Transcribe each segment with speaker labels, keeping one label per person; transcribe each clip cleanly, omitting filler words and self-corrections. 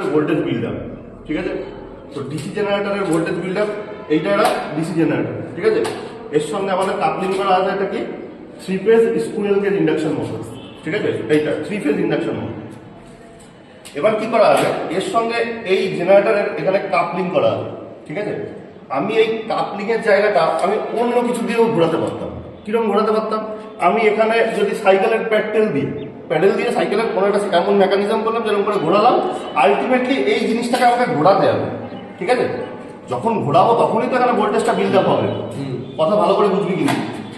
Speaker 1: জেনারেটরের voltage build up, ঠিক আছে। তো ডিসি জেনারেটরের ভোল্টেজ বিল্ড আপ এইটা একটা ডিসি জেনারেটর, ঠিক আছে। এর সঙ্গে আমাদের কাপলিং করা আছে এটা কি 3 phase squirrel cage induction motor, ঠিক আছে। এইটা 3 ফেজ ইন্ডাকশন মোটর। এবার কি করা আছে, এর সঙ্গে এই জেনারেটরের এখানে কাপলিং করা আছে, ঠিক আছে। আমি এই কাপলিং এর জায়গাটা আমি অন্য কিছু দিয়েও ঘোরাতে পারতাম। কিরকম ঘোরাতে পারতাম, আমি এখানে যদি সাইকেলের প্যাডেল দিয়ে সাইকেলের কোনো একটা এমন মেকানিজম করলাম যেরকম করে ঘোরালাম, আলটিমেটলি এই জিনিসটাকে আমাকে ঘোরাতে হবে, ঠিক আছে। যখন ঘোরাবো তখনই তো এখানে ভোল্টেজটা বিল্ড আপ হবে। কথা ভালো করে বুঝবি কিন্তু,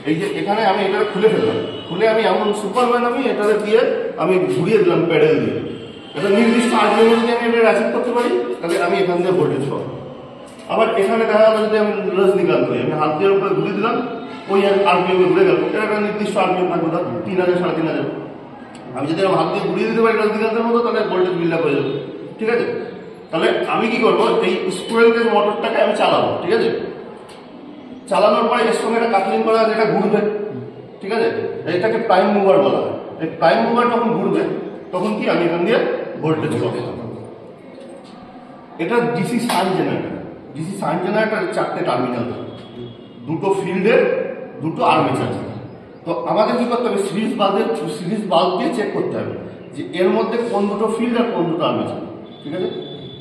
Speaker 1: এই যে এখানে আমি এটা খুলে ফেললাম, খুলে আমি এমন সুপারম্যান আমি এটা দিয়ে আমি ঘুরিয়ে দিলাম প্যাডেল দিয়ে, এটা নির্দিষ্ট আরপিএম যদি আমি এটা অ্যাচিভ করতে পারি তাহলে আমি এখান থেকে ভোল্টেজ পাবো। আবার এখানে দেখা গেল যদি আমি রজনীকান্ত হই, আমি হাত দিয়ে উপরে ঘুরে দিলাম, ওই আরপিএম ঘুরে গেল, এটা একটা নির্দিষ্ট আরপিএম থাকবে, 3000 3500। আমি যদি হাত দিয়ে ঘুরিয়ে দিতে পারি রজনীকান্তের মতো তাহলে ভোল্টেজ বিল্ড আপ হয়ে যাবে, ঠিক আছে। তাহলে আমি কি করবো, এই স্কুইরেল কেজ মোটরটাকে আমি চালাবো, ঠিক আছে। চালানোর পরে এর সঙ্গে একটা কাপলিং করা আছে, এটা ঘুরবে, ঠিক আছে। এটাকে প্রাইম মুভার বলা হয়। এই প্রাইম মুভার যখন ঘুরবে তখন কি আমি এখান দিয়ে ভোল্টেজ পাবো। এটা ডিসি সান জেনারেটর। ডিসি সান জেনারেটর 4টে টার্মিনাল, 2টো ফিল্ডের 2টো আর্মেচার। তো আমাদের কি করতে হবে, সিরিজ বাল্ব দিয়ে চেক করতে হবে যে এর মধ্যে কোন দুটো ফিল্ড আর কোন দুটো আর্মেচার, ঠিক আছে।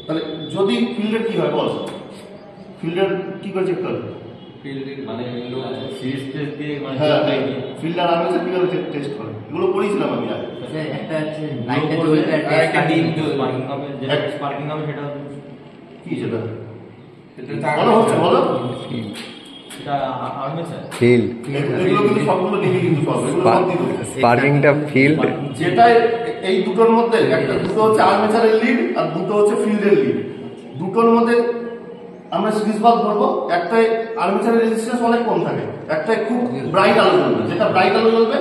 Speaker 1: তাহলে যদি ফিল্ডের কি হয় বল, ফিল্ডের কি করে চেক করবে,
Speaker 2: মানে সিরিজ টেস্ট দিয়ে, মানে
Speaker 1: ফিল্ড আর আর্মেচার কিভাবে টেস্ট করে, এগুলো পড়েছিলাম আমি আগে।
Speaker 2: একটা আছে লাইটটা জ্বলবে আর একটা ডিম জ্বলবে, যেটা স্পার্কিং হবে সেটা
Speaker 1: কি, সেটা বলো হচ্ছে, বলো
Speaker 2: এটা আর্মেচার
Speaker 3: ফিল্ড,
Speaker 1: এগুলো কিন্তু সবগুলো দেখি কিন্তু সব এগুলো সব দিই
Speaker 3: স্পার্কিংটা ফিল্ড,
Speaker 1: যেটা এই দুটোর মধ্যে একটা, দুটো হচ্ছে আর্মেচারের লিড আর দুটো হচ্ছে ফিল্ডের লিড। দুটোর মধ্যে আমরা সিরিজ বাল্ব ধরবো, একটাই আর্মেচারের রেজিস্ট্যান্স অনেক কম থাকে, একটাই খুব ব্রাইট আলো জ্বলবে, যেটা ব্রাইট আলো জ্বলবে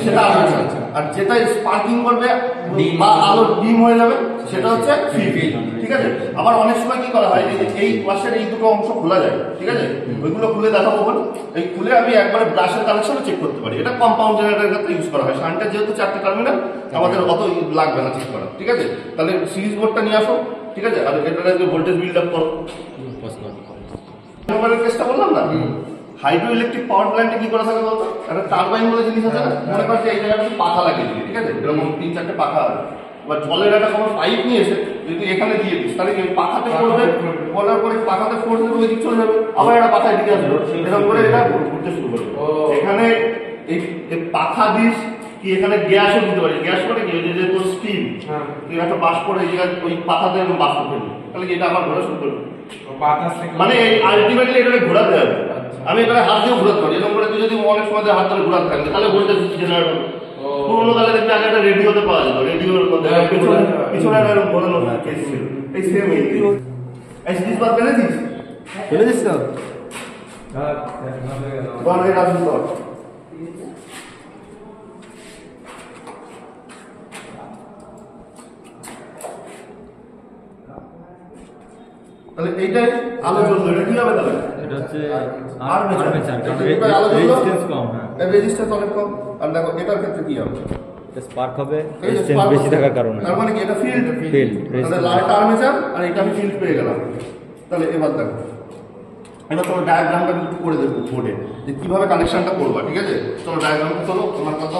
Speaker 1: সেটা আর্মেচার, আর যেটা স্পার্কিং করবে বা আলো ডিম হয়ে যাবে সেটা হচ্ছে ফিল্ড, ঠিক আছে। আবার অনেক সময় কি করা হয়, এই পাশের এই দুটো অংশ খোলা যায়, ঠিক আছে। ওইগুলো খুলে দেখাবো বল, এই খুলে আমি একবারে ব্রাশের কানেকশনে চেক করতে পারি। এটা কম্পাউন্ড জেনারেটরের ক্ষেত্রে ইউজ করা হয়, শান্টের যেহেতু 4টে টার্মিনাল আমাদের অত লাগবে না চেক করা, ঠিক আছে। তাহলে সিরিজ বোর্ডটা নিয়ে আসো, ঠিক আছে। আর এটা ভোল্টেজ বিল্ড আপ করো। কেসটা বললাম না, হাইড্রো ইলেকট্রিক পাওয়ার প্ল্যান্টে কি করা থাকে বলতো, একটা টারবাইন বলে জিনিস আছে না, মনে করছে এই জায়গাটা পাখা লাগিয়ে দিবি, ঠিক আছে। এরকম 3-4টে পাখা আছে, এবার জলের একটা কোনো পাইপ নিয়ে এসে যদি এখানে দিয়ে দিস তাহলে কি পাখাতে পড়বে, পড়ার পরে পাখাতে ফোর্স দেবে, ওই দিক চলে যাবে, আবার একটা পাখা এদিকে আসবে, এরকম করে এটা ঘুরতে শুরু করবে। এখানে এই পাখা দিস কি, এখানে গ্যাসও দিতে পারি। গ্যাস মানে কি, যে তোর স্টিম, তুই একটা বাষ্প করে ওই পাখাতে বাষ্প ফেলবি, তাহলে কি এটা আবার ঘোরা শুরু করবে। মানে আলটিমেটলি এটাকে ঘোরাতে হবে। আমি এখানে হাত দিয়ে ঘোরাতে পারি, এরকম করে তুই যদি অনেক সময় হাত ধরে ঘোরাতে থাকবে তাহলে ভোল্টেজ জেনারেট হবে। পুরোনো কালে দেখবি আগে একটা রেডিওতে পাওয়া যেত, রেডিওর মধ্যে পিছনে একটা ঘোরানো কেস ছিল, এই সেম এই জিনিস বাদ ফেলেছিস, ফেলেছিস তো তাহলে এইটাই আলো জ্বলবে। এটা কি হবে তাহলে,
Speaker 2: এটা হচ্ছে
Speaker 1: আর্মেচার,
Speaker 2: রেজিস্ট্যান্স কম, হ্যাঁ
Speaker 1: রেজিস্ট্যান্স অনেক কম। আর দেখো এটার ক্ষেত্রে কি হবে,
Speaker 2: স্পার্ক হবে রেজিস্ট্যান্স বেশি থাকার কারণে।
Speaker 1: তার মানে কি এটা ফিল্ড, তাহলে লাইট আর্মেচার আর এটা আমি ফিল্ড পেয়ে গেলাম। তাহলে এবার দেখো, এবার তোমার ডায়াগ্রামটা একটু করে দেবো বোর্ডে যে কিভাবে কানেকশনটা করবা, ঠিক আছে। চলো ডায়াগ্রামটা চলো, তোমার কথা।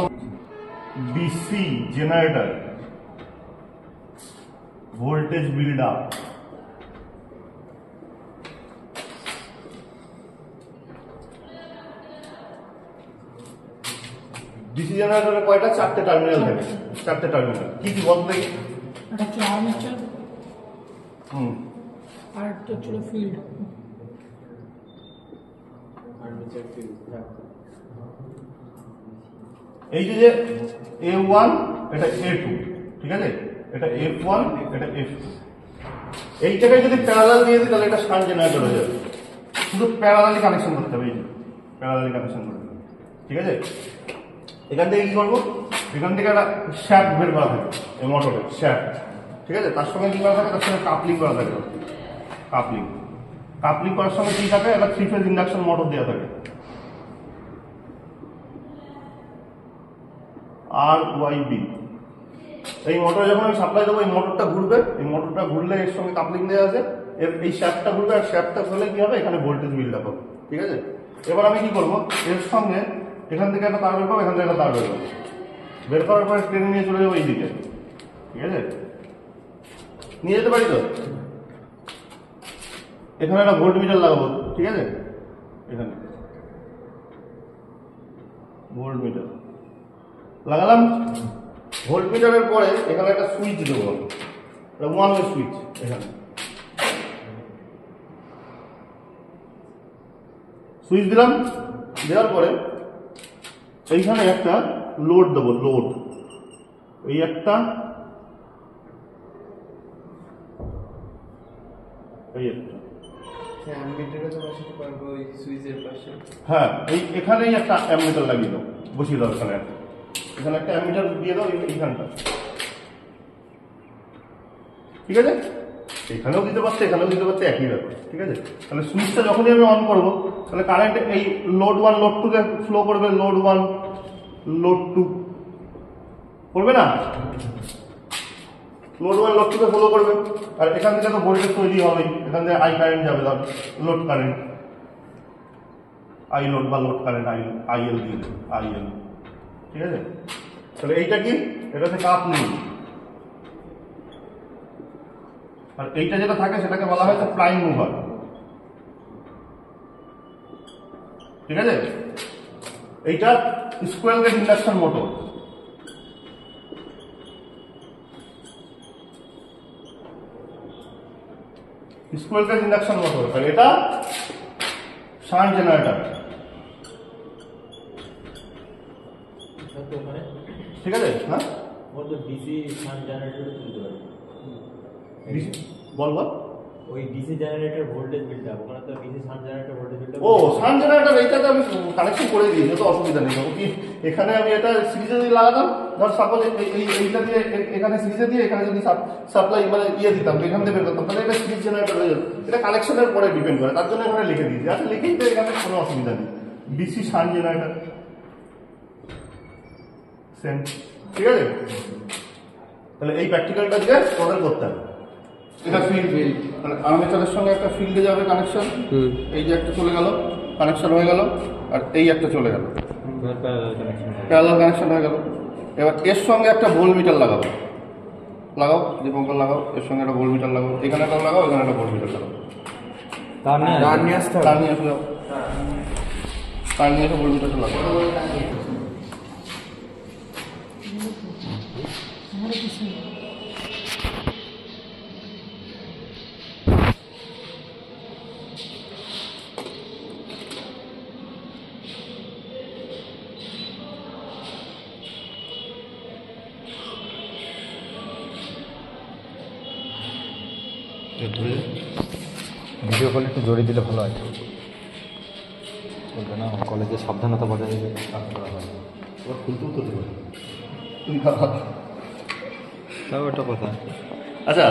Speaker 1: DC generator voltage build up, DC জেনারেটরে কয়টা, 4টে টার্মিনাল থাকে, 4টে টার্মিনাল কি কি বলতে দেখি।
Speaker 4: এটা হচ্ছে আর্মেচার, আর একটা হচ্ছে ফিল্ড, আর্মেচার ফিল্ড।
Speaker 1: এই যে A1 এটা A2, ঠিক আছে, এটা F1 এটা F2। এই জায়গায় যদি প্যারালাল দিয়ে দিই তাহলে এটা শান্ট জেনারেটর হয়ে যাবে। শুধু প্যারালালি কানেকশন করতে হবে, এই যে প্যারালালি কানেকশন করতে হবে, ঠিক আছে। এখান থেকে কি করবো, এখান থেকে একটা শ্যাফট বের করা থাকে এই মোটরের শ্যাফট, ঠিক আছে। তার সঙ্গে কি করা থাকে, তার সঙ্গে কাপলিং করা থাকে, কাপলিং করার সঙ্গে কি থাকে, একটা 3 ফেজ ইন্ডাকশন মোটর দেওয়া থাকে, RYB, এই মোটরে যখন আমি সাপ্লাই দেবো এই মোটরটা ঘুরবে, এই মোটরটা ঘুরলে এর সঙ্গে কাপলিং দেওয়া আছে, এর এই শ্যাফটটা ঘুরবে আর শ্যাফটটা ফেলে কি হবে এখানে ভোল্টেজ বিল্ড আপ হবে। ঠিক আছে, এবার আমি কি করবো এর সঙ্গে এখান থেকে একটা তার বের করবো, এখান থেকে একটা তার বের করবো, বের করার পরে ট্রেনে নিয়ে চলে যাবো এই দিকে। ঠিক আছে, নিয়ে যেতে পারি তো। এখানে একটা ভোল্ট মিটার লাগাবো। ঠিক আছে, এখানে ভোল্ট মিটার লাগালাম। ভোল্ট মিটারের পরে এখানে একটা সুইচ দেবো, ওয়ান ওয়ে সুইচ। এখানে সুইচ দিলাম, দেওয়ার পরে এইখানে একটা লোড দেবো, লোড এই একটা, এই একটা, হ্যাঁ এই এখানেই একটা অ্যামমিটার লাগিয়ে দাও, বসিয়ে দাও এখানে, এখানে একটা অ্যামমিটার দিয়ে দাও এইখানটা। ঠিক আছে, এখানেও দিতে পারছে এখানেও দিতে পারছে, একই ব্যাপার। ঠিক আছে, তাহলে সুইচটা যখনই আমি অন করবো তাহলে কারেন্ট এই লোড 1 লোড 2 তে ফ্লো করবে, লোড 1 লোড 2 করবে না, লোড 1 লোড 2 তে ফলো করবে। আর এখান থেকে তো ভোল্টেজ তৈরি হবে, এখান থেকে আই কারেন্ট যাবে, লোড কারেন্ট আই লোড বা লোড কারেন্ট আইএল দিয়ে দেবে, আইএল। ঠিক আছে, তাহলে এইটা কি, এটা হচ্ছে কাপলিং। আর এইটা যেটা থাকে সেটাকে বলা হয় প্রাইম মুভার। ঠিক আছে, এইটা squirrel cage induction motor. Squirrel cage induction motor, আর এটা শান্ট জেনারেটর। ঠিক আছে, হ্যাঁ
Speaker 3: ডিসি শান্ট জেনারেটর তুলতে পারে,
Speaker 1: বল বল।
Speaker 3: ওই DC generator voltage build up, ওখানে তো DC shunt generator voltage build up.
Speaker 1: ও শান্ট জেনারেটর, এইটাতে আমি কানেকশন করে দিয়েছি, তো অসুবিধা নেই। কি এখানে আমি এটা সিরিজে দিয়ে লাগাতাম, ধর সাপোজ এইটা দিয়ে এখানে সিরিজে দিয়ে এখানে যদি সাপ্লাই মানে ইয়ে দিতাম, এখান থেকে বের করতাম, তাহলে এটা সিরিজ জেনারেটর হয়ে যেত। এটা কানেকশনের পরে ডিপেন্ড করে, তার জন্য এখানে লিখে দিয়েছি। আচ্ছা লিখেই তো, এখানে কোনো অসুবিধা নেই। DC shunt generator same. ঠিক আছে, তাহলে এই প্র্যাকটিক্যালটা দিয়ে তোমাদের করতে হবে। এটা ফিল্ড, মানে আর্মেচারের সঙ্গে একটা ফিল্ডে যাবে কানেকশন, এই যে একটা চলে গেল কানেকশন হয়ে গেল, আর এই একটা চলে গেল প্যারালাল কানেকশন হয়ে গেল। এবার এর সঙ্গে একটা ভোল্ট মিটার লাগাও, দীপঙ্কর লাগাও, এর সঙ্গে একটা ভোল্ট মিটার লাগাও, এখানে একটা লাগাও, এখানে একটা ভোল্ট মিটার লাগাও, তার নিয়ে আসতে তার নিয়ে এসে ভোল্ট মিটারটা লাগাও।
Speaker 5: ভিডিও কল একটু জোরে দিলে ভালো হয়, বলবে না কলেজে সাবধানতা বজায় রেখে কাজ করা হয়।
Speaker 1: ওরা খুলতেও তো দেবে,
Speaker 5: তাও একটা কথা।
Speaker 1: আচ্ছা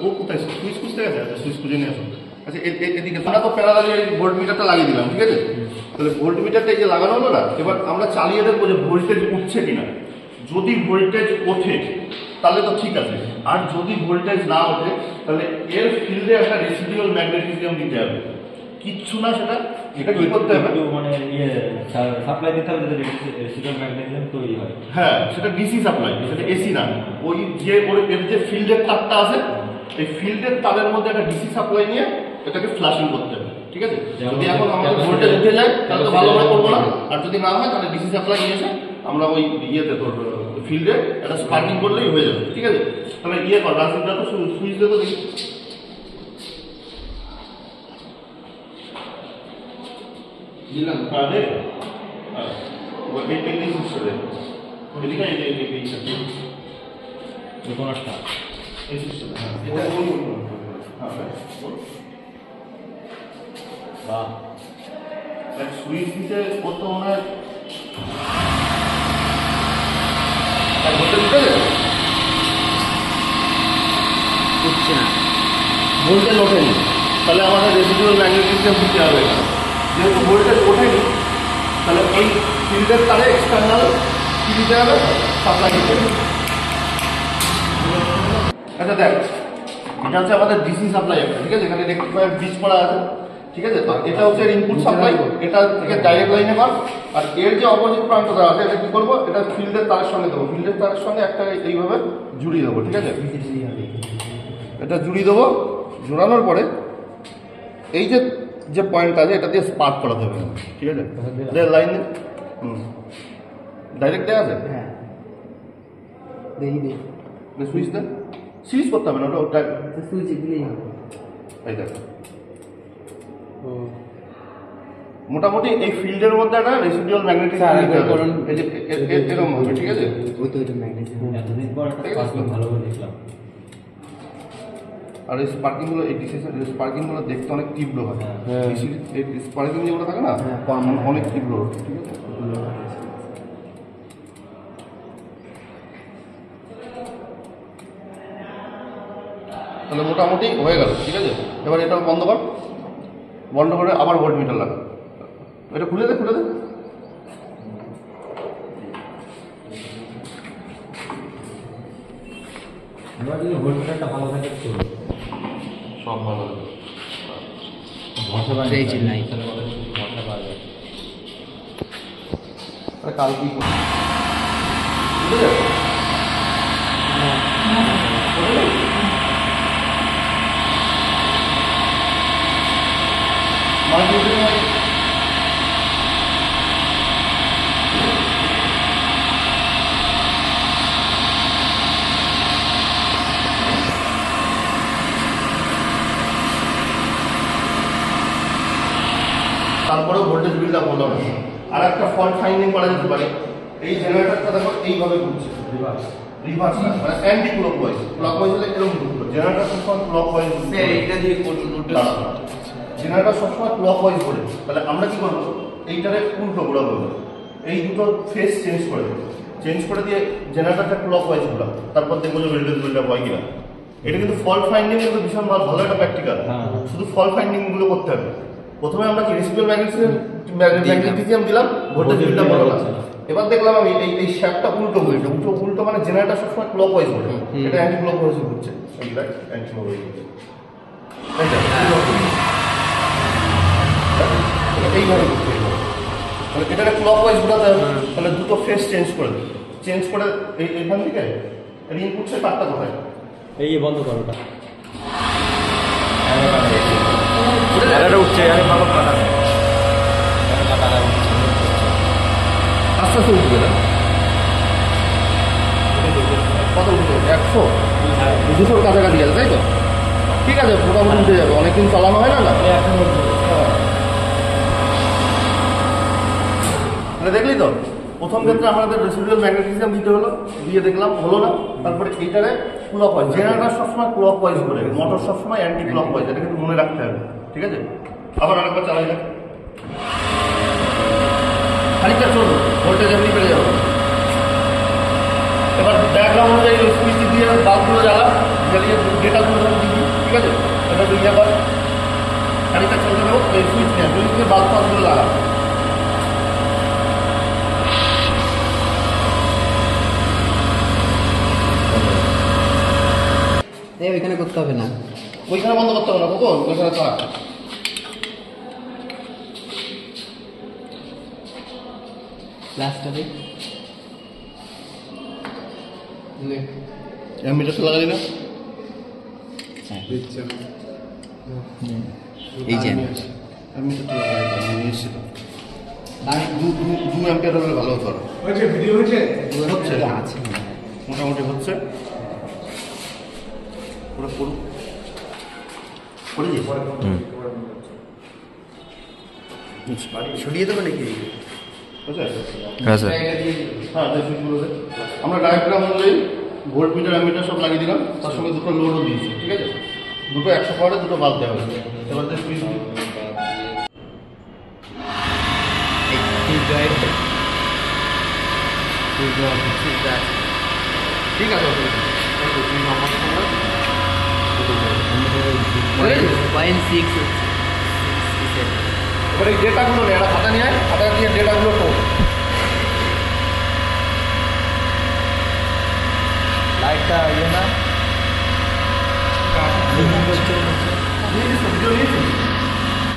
Speaker 1: ও কোথায় সুইচ খুঁজতে গেছে? আচ্ছা সুইচ খুঁজে নিয়ে আসো। আচ্ছা এদিকে আমরা তো প্যারালালি ভোল্ট মিটারটা লাগিয়ে দিলাম। ঠিক আছে, তাহলে ভোল্ট মিটারটা এই যে লাগানো হলো না, এবার আমরা চালিয়ে দেখবো যে ভোল্টেজ উঠছে কিনা। যদি ভোল্টেজ ওঠে তাহলে তো ঠিক আছে, আর যদি ভোল্টেজ না ওঠে তাহলে এর ফিল্ডে একটা রেসিডুয়াল ম্যাগনেটিজম দিতে হবে। কিচ্ছু না, সেটা কি করতে হবে,
Speaker 3: মানে ইয়ে সাপ্লাই দিতে হবে, যাতে রেসিডুয়াল ম্যাগনেটিজম তৈরি হয়।
Speaker 1: হ্যাঁ সেটা ডিসি সাপ্লাই, সেটা এসি না। ওই যে এর যে ফিল্ডের তারটা আছে, এই ফিল্ডের তারের মধ্যে একটা ডিসি সাপ্লাই নিয়ে এটাকে ফ্ল্যাশিং করতে হবে। ঠিক আছে, যদি এখন আমাদের ভোল্টেজ উঠে যায় তাহলে তো ভালো করে করবো না, আর যদি না হয় তাহলে ডিসি সাপ্লাই নিয়ে এসে আমরা ওই ইয়েতে তোর ফিল্ডে একটা স্পার্কিং করলেই হয়ে যাবে। ঠিক আছে, তাহলে ইয়ে কর ট্রান্সমিটার তো সুইচ দিয়ে তো দেখি। দিলাম হ্যাঁ দে, হ্যাঁ এই সুইচটা দে, এদিকে এই কোনটা এই সুইচটা, হ্যাঁ এটা হ্যাঁ বাহ, সুইচ দিতে কত মনে হয় উঠছে না, ভোল্টেজ ওঠেনি, তাহলে আমাদের রেসিডুয়াল ম্যাগনেটিজম দিতে হবে। যেহেতু ভোল্টেজ ওঠেনি তাহলে এই ফিল্ডের তারে এক্সটার্নাল কি দিতে হবে, সাপ্লাই দিতে হবে। আচ্ছা দেখ, এটা হচ্ছে আমাদের ডিসি সাপ্লাই একটা, ঠিক আছে, এখানে রেক্টিফায়ার বীজ করা আছে, ঠিক আছে। তো এটা হচ্ছে ইনপুট সাপ্লাই, এটা থেকে ডাইরেক্ট লাইনে পাস। আর এর যে অপোজিট প্রান্তটা আছে এটা কি করবো, এটা ফিল্ডের তারের সঙ্গে দেবো, ফিল্ডের তারের সঙ্গে একটা এইভাবে জুড়িয়ে দেবো, ঠিক আছে। এটা জুড়িয়ে দেবো, জোড়ানোর পরে এই যে যে পয়েন্টটা আছে এটা দিয়ে স্পার্ক করাতে হবে, ঠিক আছে। লাইন ডাইরেক্ট দেওয়া আছে,
Speaker 2: হ্যাঁ দেখি দেখি
Speaker 1: সুইচ দেন, সুইচ করতে হবে না, ওটা
Speaker 2: সুইচ দিলেই হবে।
Speaker 1: এই দেখো মোটামুটি এই ফিল্ডের মধ্যে একটা রেসিডুয়াল ম্যাগনেটিক এরকম হবে, ঠিক আছে।
Speaker 2: ওই তো ওইটা ম্যাগনেটিক
Speaker 3: এতদিন পর একটা পাসপোর্ট ভালো করে দেখলাম।
Speaker 1: আর এই স্পার্কিংগুলো, এই স্পার্কিংগুলো দেখতে অনেক তীব্র হয়, এই স্পার্কিং যেগুলো থাকে না অনেক তীব্র, ঠিক আছে। তাহলে মোটামুটি হয়ে গেল, ঠিক আছে। এবার এটা বন্ধ কর, বন্ধ করে আবার ভোল্টমিটার লাগা, এটা খুলে দে, খুলে দে।
Speaker 3: এবার যদি ভোল্টমিটারটা ভালো থাকে তো
Speaker 1: সব ভালো হবে।
Speaker 3: ভরসা পাওয়া
Speaker 2: সেই চিন্তা নাই।
Speaker 3: ভরসা পাওয়া যায়।
Speaker 1: কাল কি করবো, ঠিক আছে। তারপরেও ভোল্টেজ বিলটা ভালো হবে। আর একটা ফল্ট ফাইন্ডিং করা যেতে পারে, এই জেনারেটরটা দেখো এইভাবে ঘুরছে, রিভার্স না, মানে অ্যান্টি ক্লকওয়াইজ। ক্লকওয়াইজ হলে এরকম ঘুরবে, জেনারেটর সবসময় ক্লকওয়াইজ ঘুরবে।
Speaker 2: এটা দিয়ে করুন
Speaker 1: জেনারেটর সবসময় ক্লকওয়াইজ ঘুরে, তাহলে আমরা কি করবো, এইটারে উল্টো ঘোরাবো, এই দুটো ফেস চেঞ্জ করে দেবো, চেঞ্জ করে দিয়ে জেনারেটরটা ক্লকওয়াইজ ঘোরা, তারপর দেখবো যে ভোল্টেজ বিলটা হয় কিনা। এটা কিন্তু ফল্ট ফাইন্ডিং কিন্তু ভীষণ ভালো একটা প্র্যাকটিক্যাল, শুধু ফল্ট ফাইন্ডিং গুলো করতে হবে। প্রথমে আমরা কি রেসিডুয়াল ম্যাগনেটিজম দিলাম, ভোল্টেজ বিলটা বলো না। এবার দেখলাম আমি এই শ্যাফটটা উল্টো ঘুরছে, উল্টো মানে জেনারেটর সবসময় ক্লকওয়াইজ ঘুরে, এটা অ্যান্টি ক্লকওয়াইজ ঘুরছে, এই রাইট অ্যান্টি ক্লকওয়াইজ ঘুরছে, এইভাবে ঘুরছে। তাহলে এটা ক্লকওয়াইজ ঘোরাতে হবে, তাহলে দুটো ফেস চেঞ্জ করে দেবে, চেঞ্জ করে এইখান থেকে ইনপুট সে কাটটা কোথায়,
Speaker 3: এই বন্ধ করো ওটা।
Speaker 5: এটা উঠছে, আরে ভালো কাটা
Speaker 1: আস্তে আস্তে উঠবে না, কত উঠবে 100 200 কাছাকাছি আছে, তাই তো? ঠিক আছে, মোটামুটি উঠে যাবে, অনেকদিন চালানো হয় না না। দেখলি তো প্রথম ক্ষেত্রে আমাদের রেসিডুয়াল ম্যাগনেটিজম দিতে হলো, দিয়ে দেখলাম হলো না। তারপরে এইটারে ক্লকওয়াইজ, জেনারেটর সবসময় ক্লকওয়াইজ করে, মোটর সবসময় অ্যান্টি ক্লকওয়াইজ, এটা কিন্তু মনে রাখতে হবে, ঠিক আছে। আবার আরেকবার চালাই যাক, খানিকটা চলবে, ভোল্টেজ এমনি বেড়ে যাবে। এবার ডায়াগ্রাম অনুযায়ী সুইচ দিয়ে বাল্বগুলো জ্বালিয়ে ডেটাগুলো দিবি, ঠিক আছে। এটা দুই আবার খানিকটা চলতে দেবো, এই সুইচ নেই, সুইচ দিয়ে বাল্ব ফাল্বগুলো লাগা।
Speaker 2: ওইখানে করতে হবে না,
Speaker 1: ওইখানে বন্ধ করতে হবে না, কখন ওইখানে থাক।
Speaker 2: লাস্টটা দেখ
Speaker 1: মিটারটা লাগালি না,
Speaker 2: এই যে
Speaker 1: মিটারটা লাগাই নিয়ে এসছি তো, 2 অ্যাম্পিয়ার হলে ভালো হতো।
Speaker 4: ভিডিও হয়েছে
Speaker 1: হচ্ছে,
Speaker 2: আছে
Speaker 1: মোটামুটি হচ্ছে, ওরা করুক, করেছি
Speaker 2: ছড়িয়ে দেবো নাকি?
Speaker 5: হ্যাঁ স্যার।
Speaker 1: হ্যাঁ সুইচগুলোতে আমরা ডায়াগ্রাম অনুযায়ী ভোল্ট মিটার অ্যামিটার সব লাগিয়ে দিলাম, তার সঙ্গে দুটো লোডও দিয়েছি, ঠিক আছে। দুটো 100 পাওয়ারে দুটো বাল্ব দেওয়া হয়েছে। এবার যে সুইচ ঠিক আছে, এবার এই ডেটাগুলো নেই, একটা খাতা নিয়ে খাতা দিয়ে ডেটাগুলো টোপ,
Speaker 5: লাইটটা ইয়ে না
Speaker 3: এই হচ্ছে